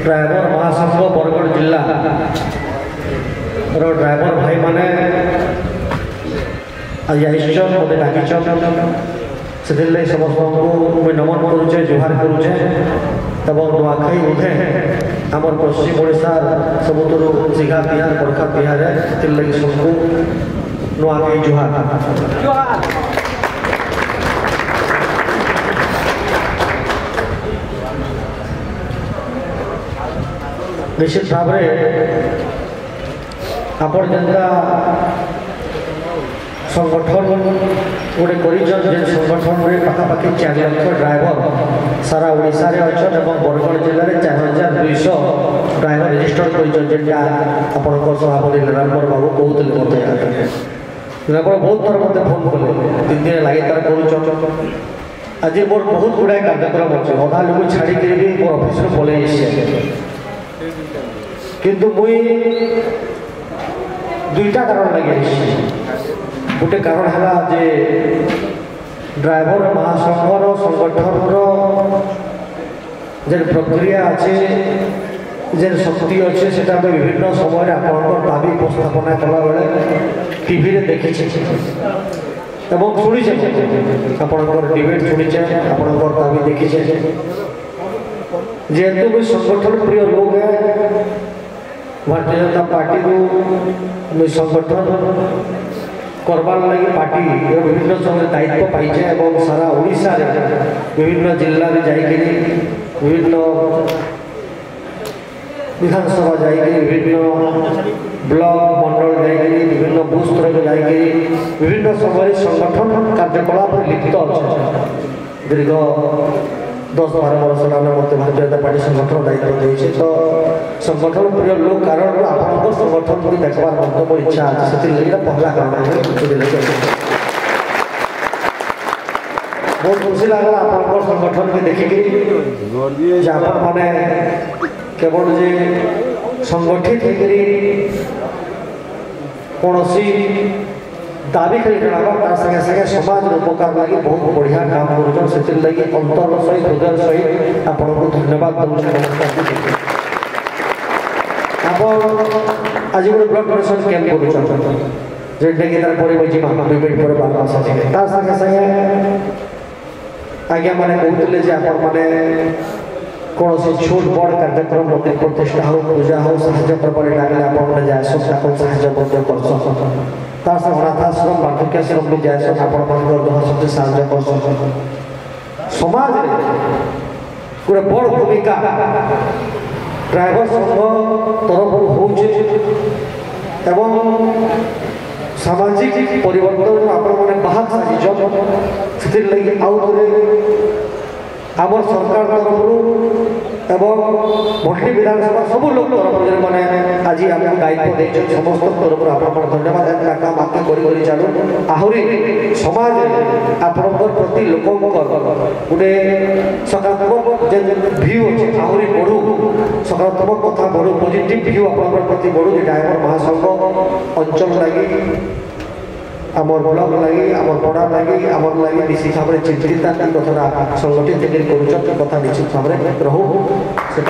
driver महासंघ बरगढ़ जिला driver भाई माने आज आईचन मत डाकिचन से समस्त मुझे नमन करुचे जुहार करुचे नुआखाई उठे आमर पश्चिम ओडार सबुतर जिघा बिहार बरखा बिहार से सबको नुआखाई जुहार निश्चित भाव आपण जेनता संगठन गोटे कर संगठन में पाखापाखि 4 लाख ड्राइवर सारा ओडिशा रे अछन एवं बरगढ़ जिले में 4200 ड्राइवर रजिस्टर करटा आपंकर सभापति निरंबर बाबू कहते मत निरंबर बहुत थर मत फोन कले 3 दिन लगातार कर आज मोर बहुत गुड़ाए कार्यक्रम अच्छे अधा लोग छाड़ी भी मोर ऑफिस पलि किंतु मुई दुईटा कारण लगे गोटे कारण है जे ड्राइवर महासंघर संगठन जे प्रक्रिया अच्छे जे शक्ति अच्छे से विभिन्न समय दाबी उपस्थापना कला बेले टीवी रे देखी शुणी आपंकर डिबेट शुणीचे आपंकर दाबी देखीचे जेहेतु मुझे संगठन प्रिय लोग है भारतीय जनता पार्टी को मुझे संगठन करवार लगी पार्टी विभिन्न समय दायित्व पाइछे और सारा ओडिशा रे विभिन्न जिला में जाइए विभिन्न विधानसभा जाइए विभिन्न ब्लॉक मंडल जाइए विभिन्न बूथ स्तर में जाइए विभिन्न समय संगठन कार्यकलाप लिप्त अच्छे दीर्घ 10-12 वर्ष मत भारतीय जनता पार्टी संगठन दायित्व देते तो संगठन प्रिय लोग कारण आप संगठन को देखबार मोर इच्छा अच्छे से पहला कारण बहुत खुशी लगला आप संगठन के देखिकी मैंने केवल जे संगठित कौन दाबी कर संगे संगे समाज उपकार लगी बहुत बढ़िया काम कर लगी अंतर सहित हृदय सहित आपको धन्यवाद दूसरे आप आज गोटे ब्लड डोनेशन कैंप कर संगे आज्ञा मैंने कहते मैंने कौन से छोट बड़ कार्यक्रम मंदिर प्रतिष्ठा हो पूजा हो साहय करने डाले आपने जाएसन साहय कर अनाथाश्रम बार्धक्याश्रम भी जाएसन आपते साहय कर समाज गोटे बड़ भूमिका ड्राइवर संघ तरफ हो सामाजिक परिवर्तन आपने बाहर से लगी आउ आमर सरकार तरफ एवं भट्टी विधानसभा सब लोग तरफ मैंने आज आम दायित्व देते समस्त तरफ आप धन्यवाद काम आगे कर चलू आहरी समाज आपंकर प्रति लोक गोटे सकारात्मक भ्यू अच्छे आहरी बढ़ू सकारात्मक कथा बढ़ू पॉजिटिव भ्यू आपंकर प्रति बढ़ू जो आमर महासंघ अंचल लगी आमर ब्लॉक लगी आमर पड़ा लगी आमर लगी निश्चित भाव में चिंतित कथा संगठित कथा निश्चित भाव में रहू से